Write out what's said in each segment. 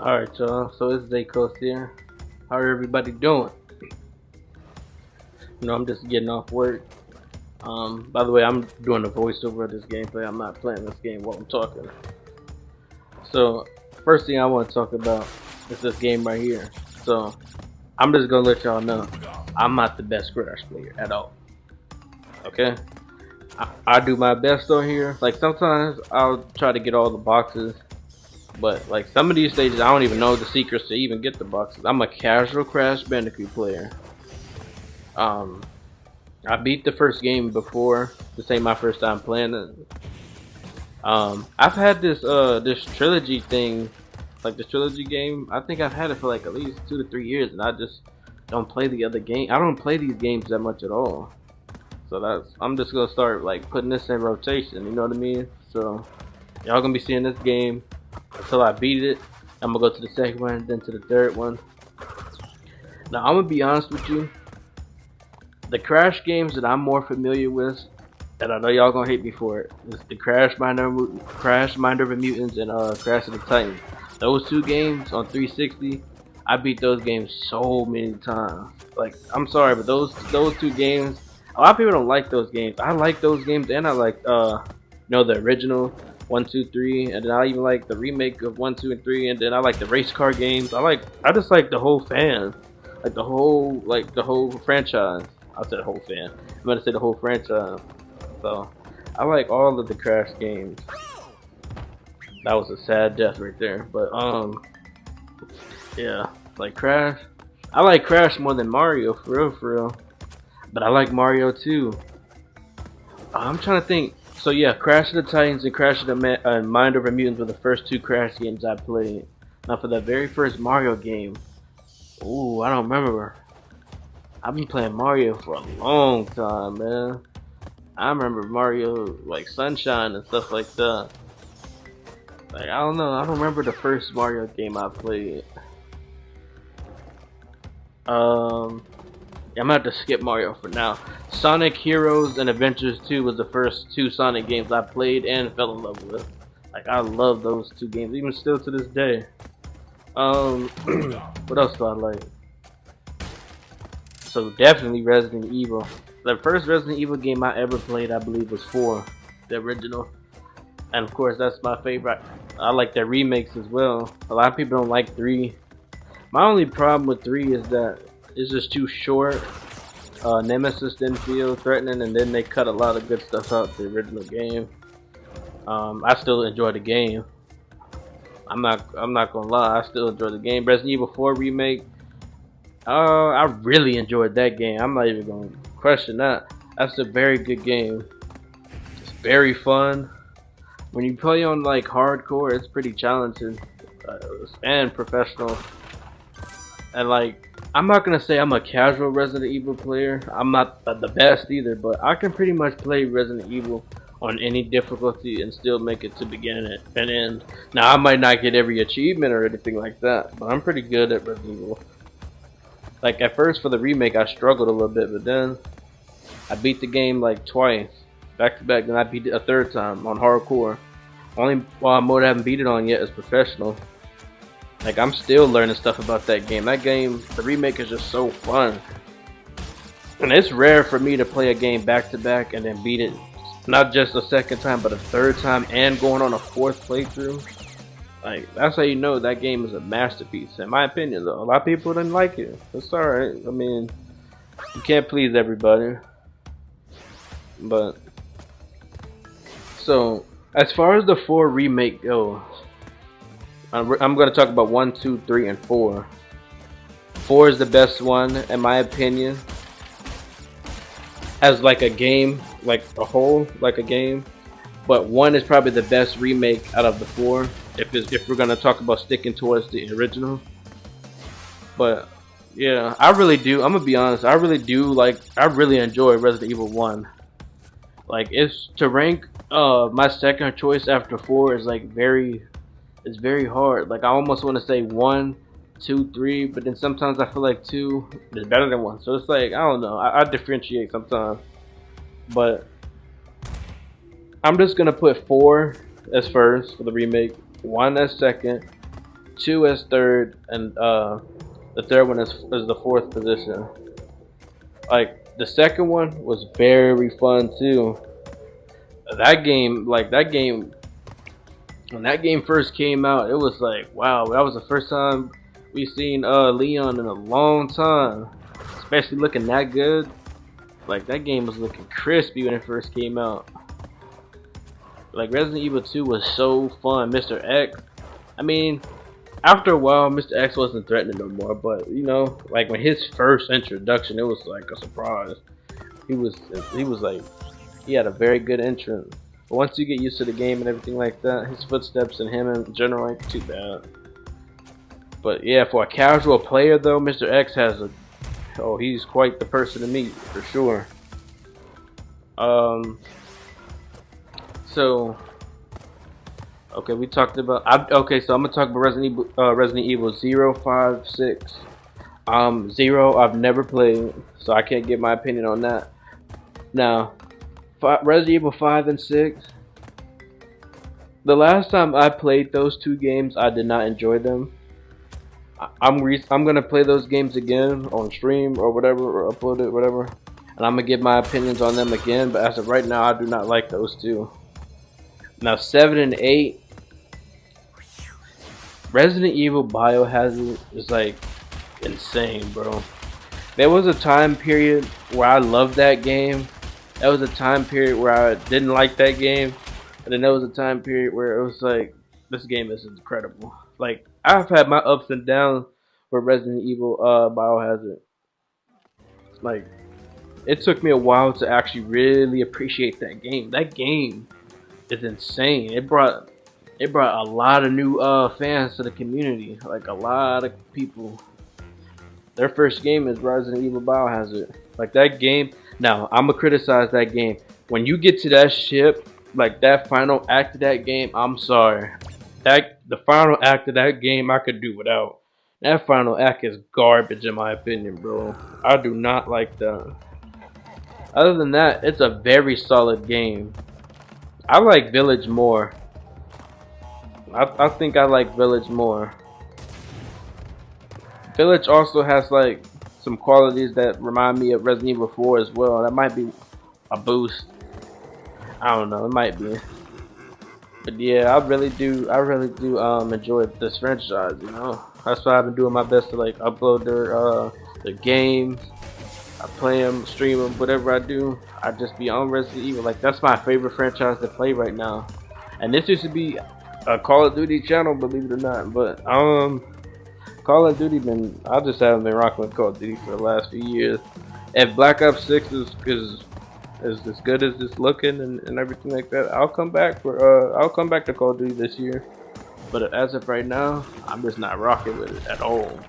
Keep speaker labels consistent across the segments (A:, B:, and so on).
A: Alright, y'all. So it's Zekulse here. How everybody doing? I'm just getting off work. By the way, I'm doing a voiceover of this gameplay. I'm not playing this game while I'm talking. So, first thing I want to talk about is this game right here. So, I'm just gonna let y'all know I'm not the best Crash player at all. Okay? I do my best on here. Like sometimes I'll try to get all the boxes. But like some of these stages, I don't even know the secrets to even get the boxes. I'm a casual Crash Bandicoot player. I beat the first game before. This ain't my first time playing it. I've had this trilogy thing, like the trilogy game. I think I've had it for like at least 2 to 3 years, and I just don't play the other game. I don't play these games that much at all. So I'm just gonna start like putting this in rotation. You know what I mean? So y'all gonna be seeing this game until I beat it. I'm gonna go to the second one, then to the third one. Now I'm gonna be honest with you. The Crash games that I'm more familiar with, and I know y'all gonna hate me for it, is the Crash Minder of the Mutants and Crash of the Titans. Those two games on 360, I beat those games so many times. Like I'm sorry, but those two games, a lot of people don't like those games. I like those games, and I like the original 1, 2, 3, and then I even like the remake of 1, 2, and 3, and then I like the race car games. I just like the whole fan, like the whole franchise. I'll say the whole fan. I'm gonna say the whole franchise. So I like all of the Crash games. That was a sad death right there, but yeah, like Crash. I like Crash more than Mario, for real. But I like Mario too. I'm trying to think. So yeah, Crash of the Titans and Crash of the Mind Over Mutants were the first two Crash games I played. Now for the very first Mario game, ooh, I don't remember. I've been playing Mario for a long time, man. I remember Mario like Sunshine and stuff like that. Like I don't know, I don't remember the first Mario game I played. I'm gonna have to skip Mario for now. Sonic Heroes and Adventures 2 was the first two Sonic games I played and fell in love with. Like I love those two games, even still to this day. What else do I like? So definitely Resident Evil. The first Resident Evil game I ever played, I believe, was 4, the original. And of course, that's my favorite. I like their remakes as well. A lot of people don't like 3. My only problem with 3 is that it's just too short. Nemesis didn't feel threatening, and then they cut a lot of good stuff out the original game. I still enjoy the game. I'm not gonna lie, I still enjoy the game. Resident Evil 4 remake. I really enjoyed that game. I'm not even gonna question that. That's a very good game. It's very fun. When you play on like hardcore, it's pretty challenging and professional. And like, I'm not gonna say I'm a casual Resident Evil player. I'm not the best either, but I can pretty much play Resident Evil on any difficulty and still make it to beginning and end. Now I might not get every achievement or anything like that, but I'm pretty good at Resident Evil. Like at first for the remake I struggled a little bit, but then I beat the game like twice, back to back, then I beat it a third time on hardcore. Only mode I haven't beat it on yet is professional. Like I'm still learning stuff about that game. That game, the remake is just so fun. And it's rare for me to play a game back to back and then beat it not just a second time but a third time and going on a 4th playthrough. Like that's how you know that game is a masterpiece, in my opinion. Though a lot of people didn't like it. It's alright. I mean, you can't please everybody. But so as far as the 4 remake goes, I'm going to talk about 1, 2, 3, and 4. 4 is the best one, in my opinion. As like a game, like a whole, like a game. But 1 is probably the best remake out of the 4. If we're going to talk about sticking towards the original. But yeah, I really do. I'm going to be honest. I really enjoy Resident Evil 1. Like it's to rank my second choice after 4 is like it's very hard. Like I almost want to say 1, 2, 3, but then sometimes I feel like 2 is better than 1. So it's like I don't know. I differentiate sometimes, but I'm just gonna put 4 as first for the remake, 1 as second, 2 as third, and the third one is the fourth position. Like the second one was very fun too. That game, when that game first came out, it was like, wow, that was the first time we seen Leon in a long time, especially looking that good. Like that game was looking crispy when it first came out. Like Resident Evil 2 was so fun. Mr. X, I mean, after a while, Mr. X wasn't threatening no more. But you know, like when his first introduction, it was like a surprise. He was like, he had a very good entrance. But once you get used to the game and everything like that, his footsteps and him in general ain't too bad. But yeah, for a casual player though, Mr. X has a, oh, he's quite the person to meet for sure. So okay, we talked about. Okay, so I'm gonna talk about Resident Evil 0, 5, 6. 0 I've never played, so I can't give my opinion on that. Now, Resident Evil 5 and 6. The last time I played those two games, I did not enjoy them. I'm gonna play those games again on stream or whatever, or upload it, whatever, and I'm gonna give my opinions on them again. But as of right now, I do not like those two. Now 7 and 8, Resident Evil Biohazard is like insane, bro. There was a time period where I loved that game. There was a time period where I didn't like that game, and then there was a time period where it was like, this game is incredible. Like I've had my ups and downs with Resident Evil Biohazard. Like it took me a while to actually really appreciate that game. That game is insane. It brought a lot of new fans to the community. Like a lot of people, their first game is Resident Evil Biohazard. Like that game. Now I'm gonna criticize that game. When you get to that ship, like that final act of that game, I'm sorry. The final act of that game I could do without. That final act is garbage in my opinion, bro. I do not like that. Other than that, it's a very solid game. I like Village more. I think I like Village more. Village also has like some qualities that remind me of Resident Evil 4 as well. That might be a boost. I don't know, it might be. But yeah, I really do enjoy this franchise, you know. That's why I've been doing my best to like upload their games. I play them, stream them, whatever I do. I just be on Resident Evil. Like that's my favorite franchise to play right now. And this used to be a Call of Duty channel, believe it or not. But Call of Duty I just haven't been rocking with Call of Duty for the last few years. If Black Ops 6 is as good as it's looking and everything like that, I'll come back to Call of Duty this year. But as of right now, I'm just not rocking with it at all.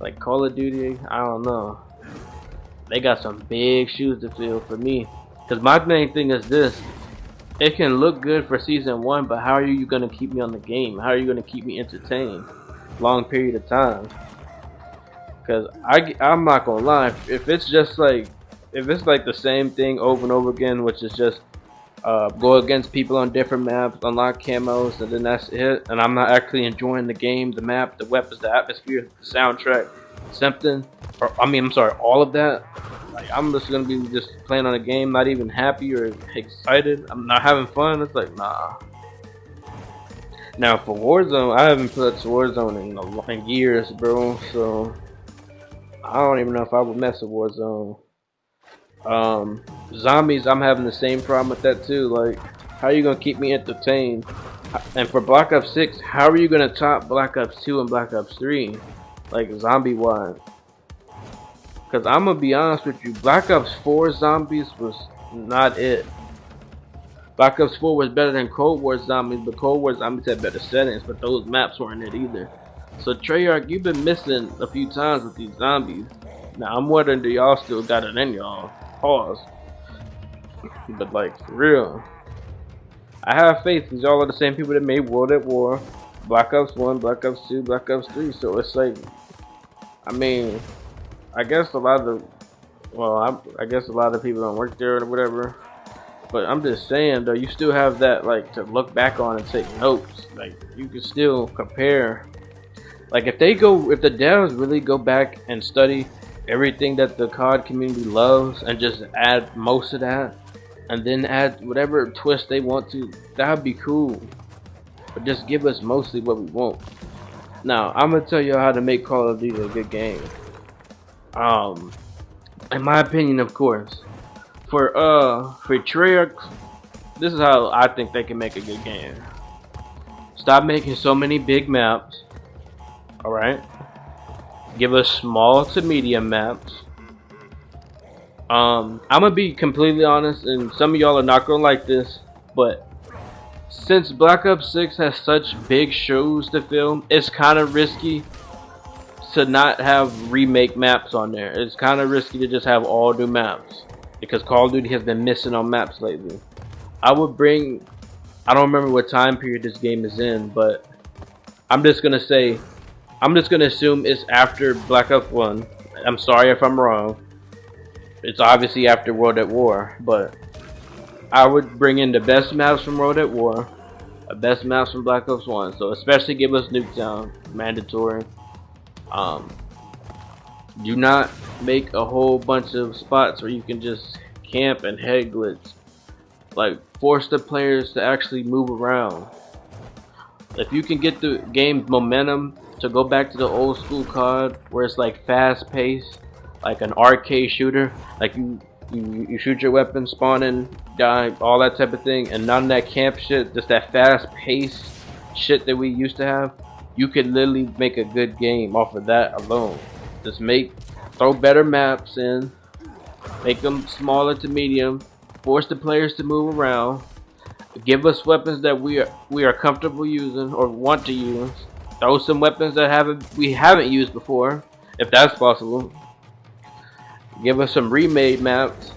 A: Like Call of Duty, I don't know. They got some big shoes to fill for me. Cause my main thing is this: it can look good for season 1, but how are you gonna keep me on the game? How are you gonna keep me entertained long period of time? Cause I'm not gonna lie, if it's like the same thing over and over again, which is just go against people on different maps, unlock camos, and then that's it, and I'm not actually enjoying the game, the map, the weapons, the atmosphere, the soundtrack, something, or I'm sorry, all of that, like I'm just gonna be just playing on a game, not even happy or excited, I'm not having fun. It's like, nah. Now for Warzone, I haven't played Warzone in years, bro, so I don't even know if I would mess with Warzone. Zombies, I'm having the same problem with that too. Like, how are you gonna keep me entertained? And for Black Ops 6, how are you gonna top Black Ops 2 and Black Ops 3? Like, zombie wise. Cause I'm gonna be honest with you, Black Ops 4 zombies was not it. Black Ops 4 was better than Cold War zombies, but Cold War zombies had better settings, but those maps weren't it either. So Treyarch, you've been missing a few times with these zombies. Now I'm wondering, do y'all still got it in y'all? Pause. But like, for real, I have faith because y'all are the same people that made World at War, Black Ops 1, Black Ops 2, Black Ops 3. So it's like, I mean, I guess a lot of the, well, I guess a lot of people don't work there or whatever. But I'm just saying though, you still have that like to look back on and take notes. Like you can still compare. Like if the devs really go back and study everything that the COD community loves and just add most of that, and then add whatever twist they want to, that would be cool. But just give us mostly what we want. Now I'm gonna tell you how to make Call of Duty a good game. Um, in my opinion, of course, for Treyarch, this is how I think they can make a good game. Stop making so many big maps. All right. Give us small to medium maps. I'm gonna be completely honest, and some of y'all are not gonna like this, but since Black Ops 6 has such big shoes to fill, it's kind of risky to not have remake maps on there. It's kind of risky to just have all new maps because Call of Duty has been missing on maps lately. I don't remember what time period this game is in, but I'm just gonna assume it's after Black Ops 1. I'm sorry if I'm wrong. It's obviously after World at War, but I would bring in the best maps from World at War, the best maps from Black Ops 1. So especially give us Nuketown, mandatory. Do not make a whole bunch of spots where you can just camp and head glitch. Like force the players to actually move around. If you can get the game's momentum to go back to the old school COD where it's like fast paced, like an arcade shooter, like you shoot your weapon, spawn in, die, all that type of thing, and none of that camp shit, just that fast paced shit that we used to have, you could literally make a good game off of that alone. Just throw better maps in, make them smaller to medium, force the players to move around, give us weapons that we are comfortable using or want to use. Throw some weapons that we haven't used before, if that's possible. Give us some remade maps.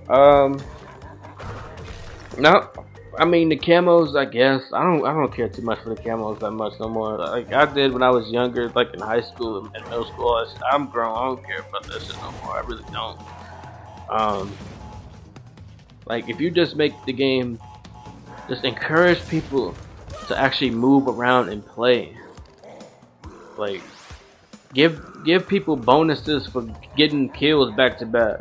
A: No, I mean the camos. I guess I don't care too much for the camos that much no more. Like I did when I was younger, like in high school and middle school. I'm grown. I don't care about that shit no more. I really don't. Like if you just make the game, just encourage people to actually move around and play. Like give people bonuses for getting kills back to back.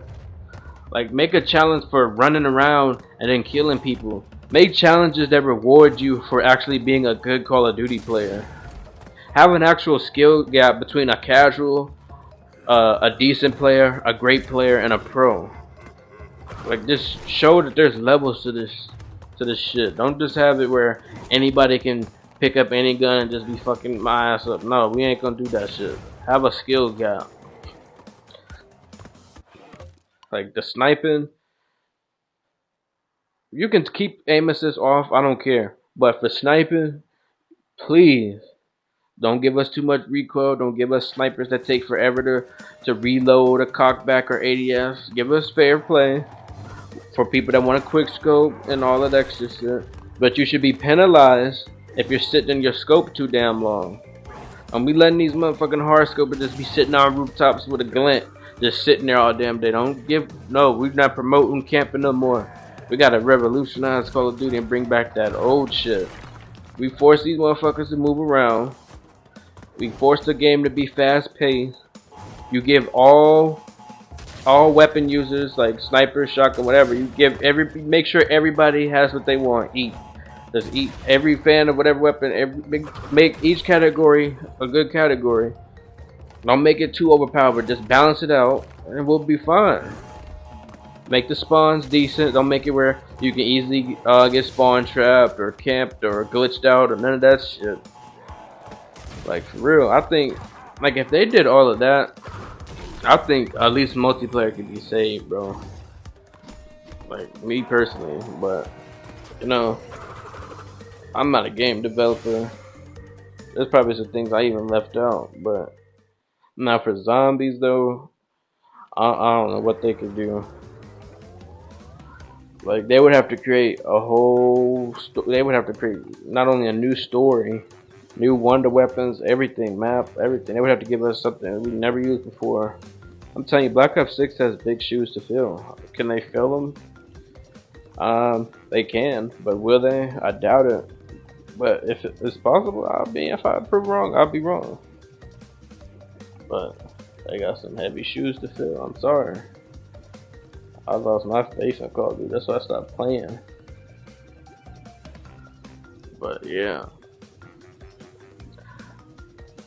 A: Like make a challenge for running around and then killing people. Make challenges that reward you for actually being a good Call of Duty player. Have an actual skill gap between a casual, a decent player, a great player, and a pro. Like just show that there's levels to this shit. Don't just have it where anybody can pick up any gun and just be fucking my ass up. No, we ain't gonna do that shit. Have a skill gap. Like the sniping, you can keep aim assist off, I don't care. But for sniping, please don't give us too much recoil. Don't give us snipers that take forever to reload a cockback or ADS. Give us fair play for people that want a quick scope and all that extra shit. But you should be penalized if you're sitting in your scope too damn long. And we letting these motherfucking hard scopers just be sitting on rooftops with a glint, just sitting there all damn day. We're not promoting camping no more. We gotta revolutionize Call of Duty and bring back that old shit. We force these motherfuckers to move around. We force the game to be fast paced. You give all weapon users like sniper, shotgun, whatever. You make sure everybody has what they want. Just eat every fan of whatever weapon. Make each category a good category. Don't make it too overpowered. Just balance it out, and we'll be fine. Make the spawns decent. Don't make it where you can easily get spawn trapped or camped or glitched out or none of that shit. Like for real, I think like if they did all of that, I think at least multiplayer could be saved, bro. Like me personally, but you know, I'm not a game developer. There's probably some things I even left out, but now for zombies though, I don't know what they could do. Like they would have to create they would have to create not only a new story, new wonder weapons, everything, map, everything. They would have to give us something we never used before. I'm telling you, Black Ops 6 has big shoes to fill. Can they fill them? They can, but will they? I doubt it. But if it's possible, if I prove wrong, I'll be wrong. But they got some heavy shoes to fill. I'm sorry. I lost my faith in Call of Duty. That's why I stopped playing. But yeah.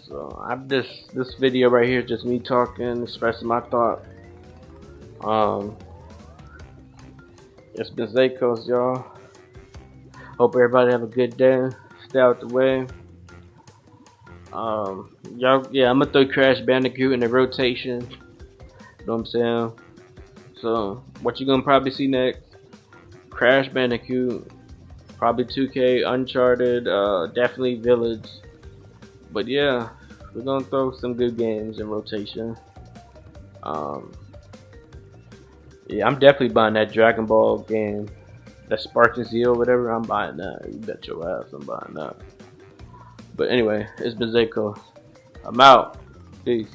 A: So this video right here is just me talking, expressing my thought. It's been Zekulse, y'all. Hope everybody have a good day. Stay out the way. Y'all, yeah, I'm gonna throw Crash Bandicoot in the rotation. You know what I'm saying? So, what you gonna probably see next? Crash Bandicoot, probably 2K, Uncharted, definitely Village. But yeah, we're gonna throw some good games in rotation. Yeah, I'm definitely buying that Dragon Ball game. That Spartan Zeal, whatever, I'm buying that. You bet your ass I'm buying that. But anyway, it's been Zekulse. I'm out. Peace.